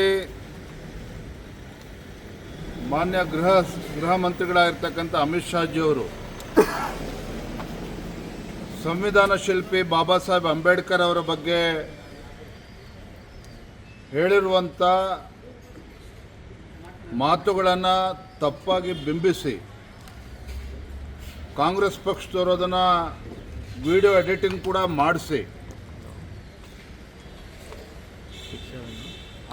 ಕೇಂದ್ರದಲ್ಲಿ ಮಾನ್ಯ ಗೃಹ ಮಂತ್ರಿಗಳಾಗಿರ್ತಕ್ಕಂಥ ಅಮಿತ್ ಶಾಜಿಯವರು ಸಂವಿಧಾನ ಶಿಲ್ಪಿ ಬಾಬಾ ಸಾಹೇಬ್ ಅಂಬೇಡ್ಕರ್ ಅವರ ಬಗ್ಗೆ ಹೇಳಿರುವಂಥ ಮಾತುಗಳನ್ನು ತಪ್ಪಾಗಿ ಬಿಂಬಿಸಿ ಕಾಂಗ್ರೆಸ್ ಪಕ್ಷದವರು ಅದನ್ನು ವಿಡಿಯೋ ಎಡಿಟಿಂಗ್ ಕೂಡ ಮಾಡಿಸಿ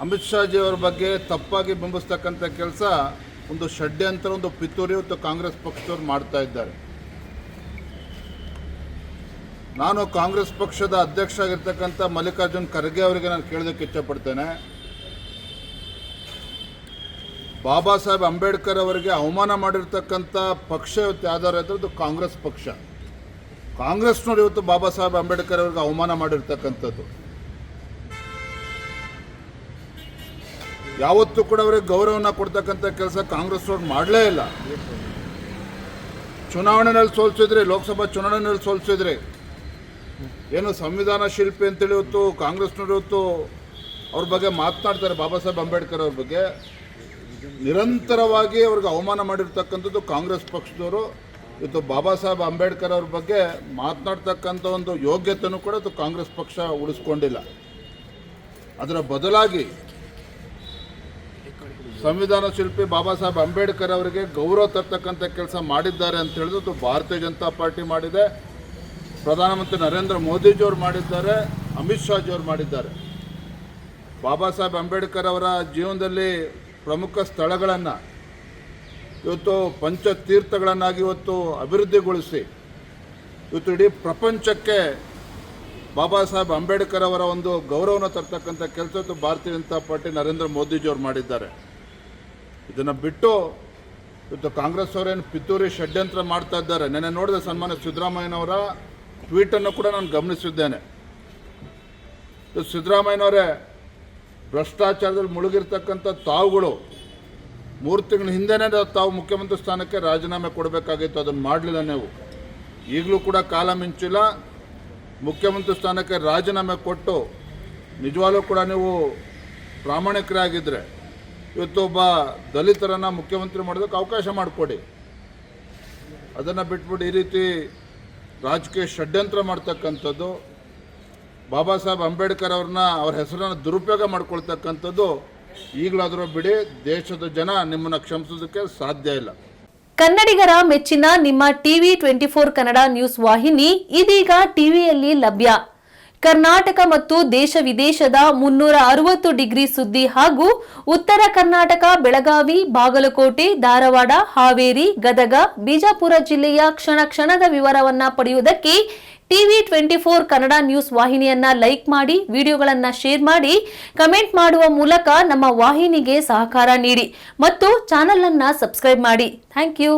ಅಮಿತ್ ಶಾಜಿಯವರ ಬಗ್ಗೆ ತಪ್ಪಾಗಿ ಬಿಂಬಿಸ್ತಕ್ಕಂಥ ಕೆಲಸ ಒಂದು ಷಡ್ಯಂತ್ರ, ಒಂದು ಪಿತೂರಿ ಮತ್ತು ಕಾಂಗ್ರೆಸ್ ಪಕ್ಷದವರು ಮಾಡ್ತಾ ಇದ್ದಾರೆ. ನಾನು ಕಾಂಗ್ರೆಸ್ ಪಕ್ಷದ ಅಧ್ಯಕ್ಷ ಆಗಿರ್ತಕ್ಕಂಥ ಮಲ್ಲಿಕಾರ್ಜುನ್ ಖರ್ಗೆ ಅವರಿಗೆ ನಾನು ಕೇಳೋದಕ್ಕೆ ಇಷ್ಟಪಡ್ತೇನೆ. ಬಾಬಾ ಸಾಹೇಬ್ ಅಂಬೇಡ್ಕರ್ ಅವರಿಗೆ ಅವಮಾನ ಮಾಡಿರ್ತಕ್ಕಂಥ ಪಕ್ಷ ಇವತ್ತು ಯಾವ್ದಾರು ಇದ್ರದ್ದು ಕಾಂಗ್ರೆಸ್ ಪಕ್ಷ. ಕಾಂಗ್ರೆಸ್ನವರು ಇವತ್ತು ಬಾಬಾ ಸಾಹೇಬ್ ಅಂಬೇಡ್ಕರ್ ಅವರಿಗೆ ಅವಮಾನ ಮಾಡಿರ್ತಕ್ಕಂಥದ್ದು. ಯಾವತ್ತೂ ಕೂಡ ಅವರಿಗೆ ಗೌರವನ ಕೊಡ್ತಕ್ಕಂಥ ಕೆಲಸ ಕಾಂಗ್ರೆಸ್ನವ್ರು ಮಾಡಲೇ ಇಲ್ಲ. ಚುನಾವಣೆಯಲ್ಲಿ ಸೋಲ್ಸಿದ್ರಿ, ಲೋಕಸಭಾ ಚುನಾವಣೆಯಲ್ಲಿ ಸೋಲ್ಸಿದ್ರಿ. ಏನು ಸಂವಿಧಾನ ಶಿಲ್ಪಿ ಅಂತೇಳಿ ಇವತ್ತು ಕಾಂಗ್ರೆಸ್ನವರು ಇವತ್ತು ಅವ್ರ ಬಗ್ಗೆ ಮಾತನಾಡ್ತಾರೆ. ಬಾಬಾ ಸಾಹೇಬ್ ಅಂಬೇಡ್ಕರ್ ಅವ್ರ ಬಗ್ಗೆ ನಿರಂತರವಾಗಿ ಅವ್ರಿಗೆ ಅವಮಾನ ಮಾಡಿರ್ತಕ್ಕಂಥದ್ದು ಕಾಂಗ್ರೆಸ್ ಪಕ್ಷದವರು. ಇವತ್ತು ಬಾಬಾ ಸಾಹೇಬ್ ಅಂಬೇಡ್ಕರ್ ಅವ್ರ ಬಗ್ಗೆ ಮಾತನಾಡ್ತಕ್ಕಂಥ ಒಂದು ಯೋಗ್ಯತೆಯೂ ಕೂಡ ಇವತ್ತು ಕಾಂಗ್ರೆಸ್ ಪಕ್ಷ ಉಳಿಸ್ಕೊಂಡಿಲ್ಲ. ಅದರ ಬದಲಾಗಿ ಸಂವಿಧಾನ ಶಿಲ್ಪಿ ಬಾಬಾ ಸಾಹೇಬ್ ಅಂಬೇಡ್ಕರ್ ಅವರಿಗೆ ಗೌರವ ತರ್ತಕ್ಕಂಥ ಕೆಲಸ ಮಾಡಿದ್ದಾರೆ ಅಂತ ಹೇಳಿದ್ರು ಭಾರತೀಯ ಜನತಾ ಪಾರ್ಟಿ ಮಾಡಿದೆ, ಪ್ರಧಾನಮಂತ್ರಿ ನರೇಂದ್ರ ಮೋದಿಜಿಯವರು ಮಾಡಿದ್ದಾರೆ, ಅಮಿತ್ ಶಾಜಿಯವರು ಮಾಡಿದ್ದಾರೆ. ಬಾಬಾ ಸಾಹೇಬ್ ಅಂಬೇಡ್ಕರ್ ಅವರ ಜೀವನದಲ್ಲಿ ಪ್ರಮುಖ ಸ್ಥಳಗಳನ್ನು ಇವತ್ತು ಪಂಚತೀರ್ಥಗಳನ್ನಾಗಿ ಇವತ್ತು ಅಭಿವೃದ್ಧಿಗೊಳಿಸಿ ಇವತ್ತು ಇಡೀ ಪ್ರಪಂಚಕ್ಕೆ ಬಾಬಾ ಸಾಹೇಬ್ ಅಂಬೇಡ್ಕರ್ ಅವರ ಒಂದು ಗೌರವನ ತರ್ತಕ್ಕಂಥ ಕೆಲಸ ಇವತ್ತು ಭಾರತೀಯ ಜನತಾ ಪಾರ್ಟಿ ನರೇಂದ್ರ ಮೋದಿಜಿಯವರು ಮಾಡಿದ್ದಾರೆ. ಇದನ್ನು ಬಿಟ್ಟು ಇವತ್ತು ಕಾಂಗ್ರೆಸ್ ಅವರೇನು ಪಿತೂರಿ ಷಡ್ಯಂತ್ರ ಮಾಡ್ತಾ ಇದ್ದಾರೆ. ನೆನ್ನೆ ನೋಡಿದೆ ಸನ್ಮಾನ್ಯ ಸಿದ್ದರಾಮಯ್ಯನವರ ಟ್ವೀಟನ್ನು ಕೂಡ ನಾನು ಗಮನಿಸಿದ್ದೇನೆ. ಸಿದ್ದರಾಮಯ್ಯನವರೇ, ಭ್ರಷ್ಟಾಚಾರದಲ್ಲಿ ಮುಳುಗಿರ್ತಕ್ಕಂಥ ತಾವುಗಳು 3 ತಿಂಗಳ ಹಿಂದೆನೇ ತಾವು ಮುಖ್ಯಮಂತ್ರಿ ಸ್ಥಾನಕ್ಕೆ ರಾಜೀನಾಮೆ ಕೊಡಬೇಕಾಗಿತ್ತು. ಅದನ್ನು ಮಾಡಲಿಲ್ಲ ನೀವು. ಈಗಲೂ ಕೂಡ ಕಾಲ ಮಿಂಚಿಲ್ಲ. ಮುಖ್ಯಮಂತ್ರಿ ಸ್ಥಾನಕ್ಕೆ ರಾಜೀನಾಮೆ ಕೊಟ್ಟು ನಿಜವಾಗ್ಲೂ ಕೂಡ ನೀವು ಪ್ರಾಮಾಣಿಕರಾಗಿದ್ದರೆ ಇವತ್ತು ಒಬ್ಬ ದಲಿತರನ್ನು ಮುಖ್ಯಮಂತ್ರಿ ಮಾಡೋದಕ್ಕೆ ಅವಕಾಶ ಮಾಡಿಕೊಡಿ. ಅದನ್ನು ಬಿಟ್ಬಿಟ್ಟು ಈ ರೀತಿ ರಾಜಕೀಯ ಷಡ್ಯಂತ್ರ ಮಾಡ್ತಕ್ಕಂಥದ್ದು, ಬಾಬಾ ಸಾಹೇಬ್ ಅಂಬೇಡ್ಕರ್ ಅವ್ರ ಹೆಸರನ್ನು ದುರುಪಯೋಗ ಮಾಡ್ಕೊಳ್ತಕ್ಕಂಥದ್ದು ಈಗಲಾದರೂ ಬಿಡಿ. ದೇಶದ ಜನ ನಿಮ್ಮನ್ನು ಕ್ಷಮಿಸೋದಕ್ಕೆ ಸಾಧ್ಯ ಇಲ್ಲ. ಕನ್ನಡಿಗರ ಮೆಚ್ಚಿನ ನಿಮ್ಮ ಟಿವಿ 24 ಕನ್ನಡ ನ್ಯೂಸ್ ವಾಹಿನಿ ಇದೀಗ ಟಿವಿಯಲ್ಲಿ ಲಭ್ಯ. ಕರ್ನಾಟಕ ಮತ್ತು ದೇಶ ವಿದೇಶದ 360 ಡಿಗ್ರಿ ಸುದ್ದಿ ಹಾಗೂ ಉತ್ತರ ಕರ್ನಾಟಕ, ಬೆಳಗಾವಿ, ಬಾಗಲಕೋಟೆ, ಧಾರವಾಡ, ಹಾವೇರಿ, ಗದಗ, ಬಿಜಾಪುರ ಜಿಲ್ಲೆಯ ಕ್ಷಣ ಕ್ಷಣದ ವಿವರವನ್ನ ಪಡೆಯುವುದಕ್ಕೆ ಟಿವಿ 24 ಕನ್ನಡ ನ್ಯೂಸ್ ವಾಹಿನಿಯನ್ನ ಲೈಕ್ ಮಾಡಿ, ವಿಡಿಯೋಗಳನ್ನ ಶೇರ್ ಮಾಡಿ, ಕಮೆಂಟ್ ಮಾಡುವ ಮೂಲಕ ನಮ್ಮ ವಾಹಿನಿಗೆ ಸಹಕಾರ ನೀಡಿ ಮತ್ತು ಚಾನೆಲ್ ಅನ್ನ ಸಬ್ಸ್ಕ್ರೈಬ್ ಮಾಡಿ. Thank you.